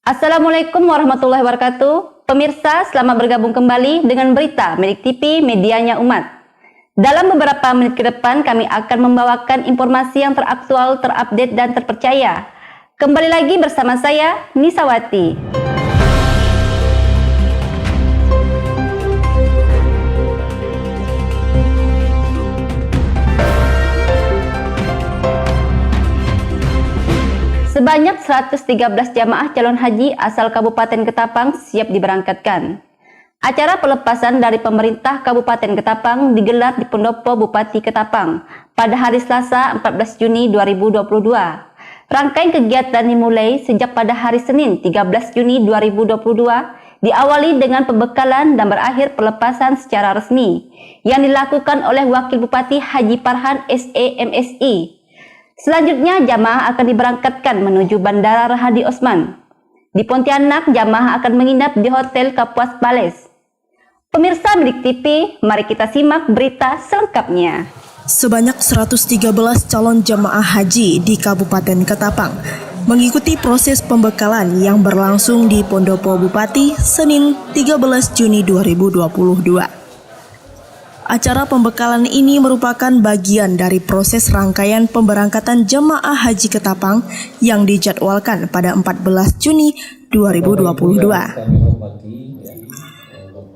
Assalamualaikum warahmatullahi wabarakatuh. Pemirsa, selamat bergabung kembali dengan berita Milik TV, medianya umat. Dalam beberapa menit ke depan, kami akan membawakan informasi yang teraktual, terupdate, dan terpercaya. Kembali lagi bersama saya, Nisawati. Sebanyak 113 jamaah calon haji asal Kabupaten Ketapang siap diberangkatkan. Acara pelepasan dari pemerintah Kabupaten Ketapang digelar di Pendopo Bupati Ketapang pada hari Selasa 14 Juni 2022. Rangkaian kegiatan dimulai sejak pada hari Senin 13 Juni 2022, diawali dengan pembekalan dan berakhir pelepasan secara resmi yang dilakukan oleh Wakil Bupati Haji Farhan SE.MSI. Selanjutnya, jamaah akan diberangkatkan menuju Bandara Rahadi Osman. Di Pontianak, jamaah akan menginap di Hotel Kapuas Palace. Pemirsa Milik TV, mari kita simak berita selengkapnya. Sebanyak 113 calon jamaah haji di Kabupaten Ketapang mengikuti proses pembekalan yang berlangsung di Pendopo Bupati Senin 13 Juni 2022. Acara pembekalan ini merupakan bagian dari proses rangkaian pemberangkatan jemaah haji Ketapang yang dijadwalkan pada 14 Juni 2022.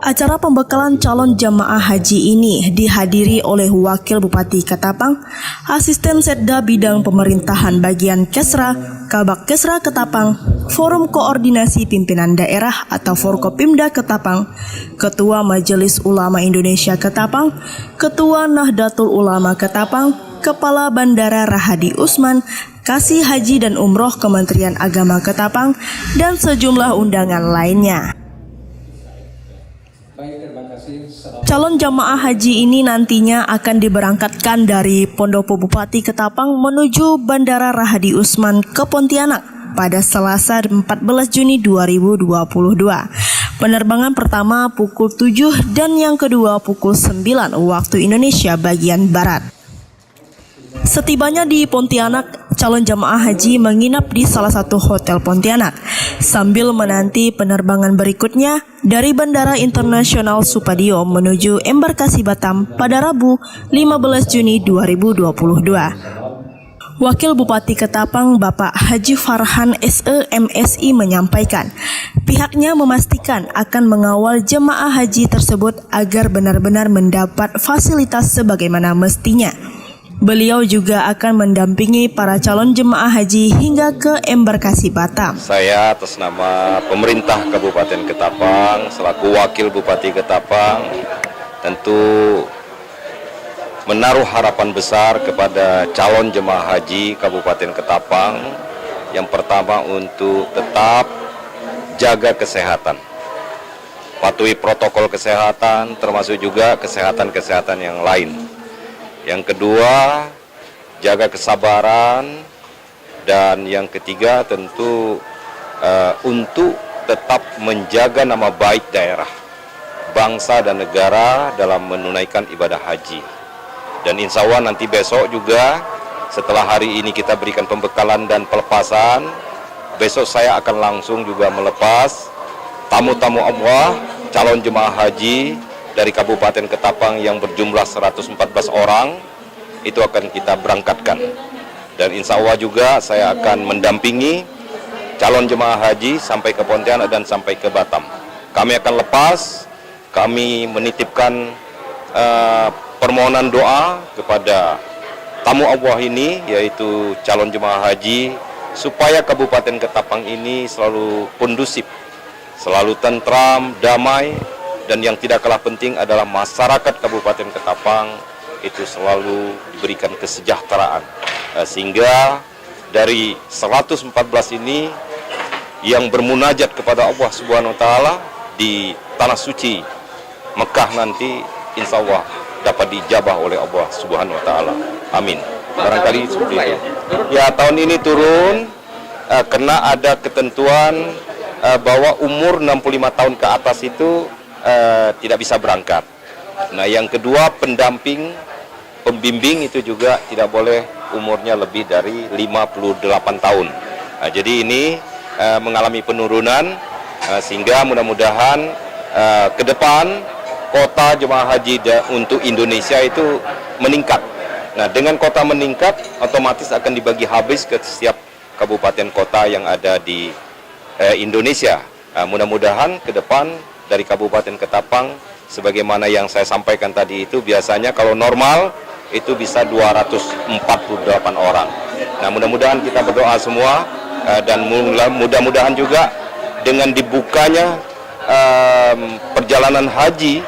Acara pembekalan calon jemaah haji ini dihadiri oleh Wakil Bupati Ketapang, Asisten Setda Bidang Pemerintahan Bagian Kesra, Kabak Kesra Ketapang, Forum Koordinasi Pimpinan Daerah atau Forkopimda Ketapang, Ketua Majelis Ulama Indonesia Ketapang, Ketua Nahdlatul Ulama Ketapang, Kepala Bandara Rahadi Usman, Kasih Haji dan Umroh Kementerian Agama Ketapang, dan sejumlah undangan lainnya. Calon jamaah haji ini nantinya akan diberangkatkan dari Pendopo Bupati Ketapang menuju Bandara Rahadi Usman ke Pontianak pada Selasa 14 Juni 2022. Penerbangan pertama pukul 7 dan yang kedua pukul 9 waktu Indonesia bagian Barat. Setibanya di Pontianak, calon jamaah haji menginap di salah satu hotel Pontianak sambil menanti penerbangan berikutnya dari Bandara Internasional Supadio menuju embarkasi Batam pada Rabu 15 Juni 2022. Wakil Bupati Ketapang Bapak Haji Farhan SE.MSI menyampaikan, pihaknya memastikan akan mengawal jemaah haji tersebut agar benar-benar mendapat fasilitas sebagaimana mestinya. Beliau juga akan mendampingi para calon jemaah haji hingga ke embarkasi Batam. Saya atas nama pemerintah Kabupaten Ketapang selaku Wakil Bupati Ketapang tentu menaruh harapan besar kepada calon jemaah haji Kabupaten Ketapang. Yang pertama untuk tetap jaga kesehatan, patuhi protokol kesehatan termasuk juga kesehatan yang lain. Yang kedua, jaga kesabaran, dan yang ketiga tentu untuk tetap menjaga nama baik daerah, bangsa dan negara dalam menunaikan ibadah haji. Dan insya Allah nanti besok juga setelah hari ini kita berikan pembekalan dan pelepasan, besok saya akan langsung juga melepas tamu-tamu Allah, calon jemaah haji dari Kabupaten Ketapang yang berjumlah 114 orang, itu akan kita berangkatkan. Dan insya Allah juga saya akan mendampingi calon jemaah haji sampai ke Pontianak dan sampai ke Batam. Kami akan lepas, kami menitipkan permohonan doa kepada tamu Allah ini, yaitu calon jemaah haji, supaya Kabupaten Ketapang ini selalu kondusif, selalu tentram, damai. Dan yang tidak kalah penting adalah masyarakat Kabupaten Ketapang itu selalu diberikan kesejahteraan. Sehingga dari 114 ini yang bermunajat kepada Allah Subhanahu wa taala di tanah suci Mekah nanti insya Allah dapat dijabah oleh Allah Subhanahu wa Ta'ala. Amin. Barangkali seperti itu. Ya, tahun ini turun karena ada ketentuan bahwa umur 65 tahun ke atas itu tidak bisa berangkat. Nah, yang kedua pembimbing itu juga tidak boleh umurnya lebih dari 58 tahun. Nah, jadi ini mengalami penurunan sehingga mudah-mudahan ke depan kota jemaah haji untuk Indonesia itu meningkat. Nah, dengan kota meningkat, otomatis akan dibagi habis ke setiap kabupaten kota yang ada di Indonesia. Nah, mudah-mudahan ke depan dari Kabupaten Ketapang, sebagaimana yang saya sampaikan tadi itu, biasanya kalau normal itu bisa 248 orang. Nah, mudah-mudahan kita berdoa semua dan mudah-mudahan juga dengan dibukanya perjalanan haji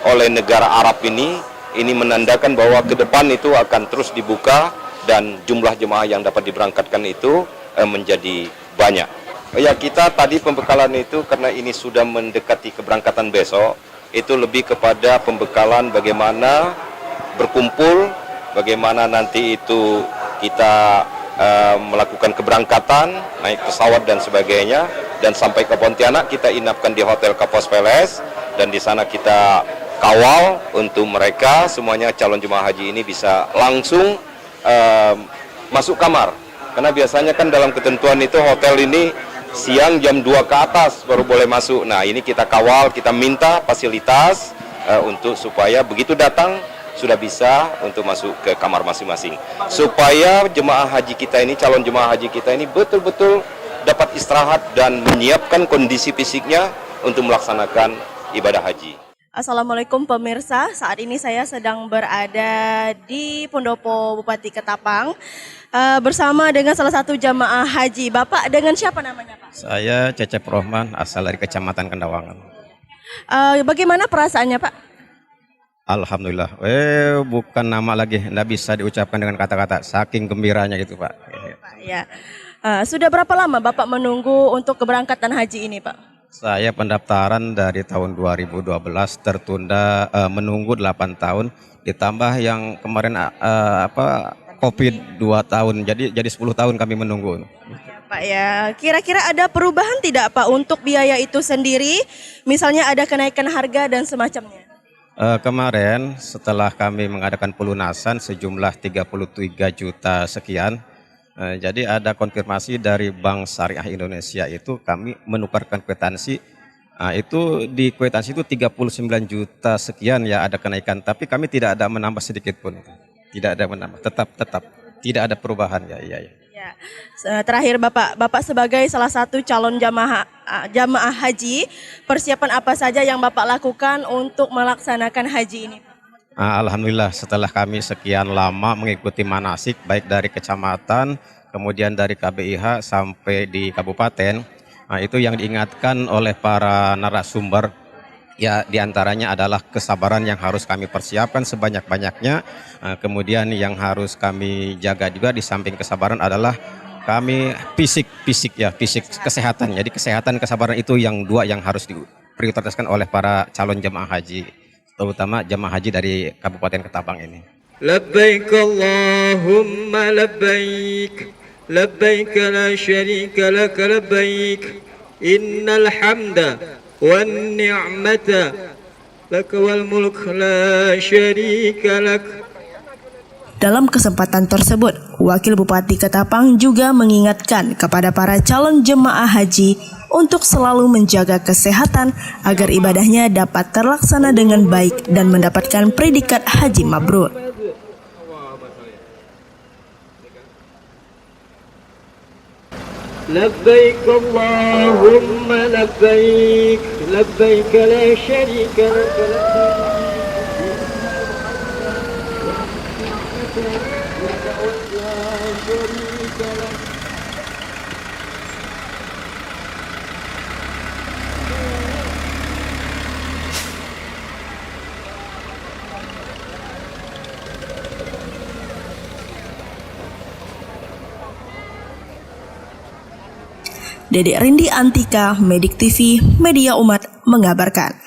oleh negara Arab ini menandakan bahwa ke depan itu akan terus dibuka dan jumlah jemaah yang dapat diberangkatkan itu menjadi banyak. Ya, kita tadi pembekalan itu karena ini sudah mendekati keberangkatan besok, itu lebih kepada pembekalan bagaimana berkumpul, bagaimana nanti itu kita melakukan keberangkatan, naik pesawat dan sebagainya, dan sampai ke Pontianak kita inapkan di Hotel Kapos Palace, dan di sana kita kawal untuk mereka semuanya calon jemaah haji ini bisa langsung masuk kamar. Karena biasanya kan dalam ketentuan itu hotel ini siang jam 2 ke atas baru boleh masuk. Nah, ini kita kawal, kita minta fasilitas untuk supaya begitu datang sudah bisa untuk masuk ke kamar masing-masing. Supaya jemaah haji kita ini, calon jemaah haji kita ini betul-betul dapat istirahat dan menyiapkan kondisi fisiknya untuk melaksanakan ibadah haji. Assalamualaikum pemirsa, saat ini saya sedang berada di Pendopo Bupati Ketapang bersama dengan salah satu jamaah haji. Bapak dengan siapa namanya, Pak? Saya Cecep Rohman, asal dari Kecamatan Kendawangan. Bagaimana perasaannya, Pak? Alhamdulillah, bukan nama lagi, tidak bisa diucapkan dengan kata-kata, saking gembiranya gitu, Pak. Ya. Sudah berapa lama Bapak menunggu untuk keberangkatan haji ini, Pak? Saya pendaftaran dari tahun 2012 tertunda menunggu 8 tahun, ditambah yang kemarin COVID 2 tahun, jadi 10 tahun kami menunggu. Ya, Pak ya, kira-kira ada perubahan tidak Pak untuk biaya itu sendiri, misalnya ada kenaikan harga dan semacamnya? Kemarin setelah kami mengadakan pelunasan sejumlah 33 juta sekian, jadi ada konfirmasi dari Bank Syariah Indonesia itu kami menukarkan kwitansi, itu di kwitansi itu 39 juta sekian ya ada kenaikan, tapi kami tidak ada menambah sedikit pun, tidak ada menambah, tetap tidak ada perubahan ya. Ya. Terakhir Bapak sebagai salah satu calon jamaah haji, persiapan apa saja yang Bapak lakukan untuk melaksanakan haji ini? Alhamdulillah setelah kami sekian lama mengikuti manasik baik dari kecamatan kemudian dari KBIH sampai di kabupaten, itu yang diingatkan oleh para narasumber ya, diantaranya adalah kesabaran yang harus kami persiapkan sebanyak-banyaknya, kemudian yang harus kami jaga juga di samping kesabaran adalah kami fisik kesehatan. Jadi kesehatan kesabaran itu yang dua yang harus diprioritaskan oleh para calon jemaah haji, terutama jemaah haji dari Kabupaten Ketapang ini. Labbaik Allahumma labbaik, labbaik la syarika lak labbaik, innal hamda wan ni'mata lak wal mulk la syarika lak. Dalam kesempatan tersebut, Wakil Bupati Ketapang juga mengingatkan kepada para calon jemaah haji untuk selalu menjaga kesehatan agar ibadahnya dapat terlaksana dengan baik dan mendapatkan predikat haji mabrur. Labbaik Allahumma labbaik, labbaik la syarika lak labbaik. Dedek Rindi Antika, Medik TV, Media Umat mengabarkan.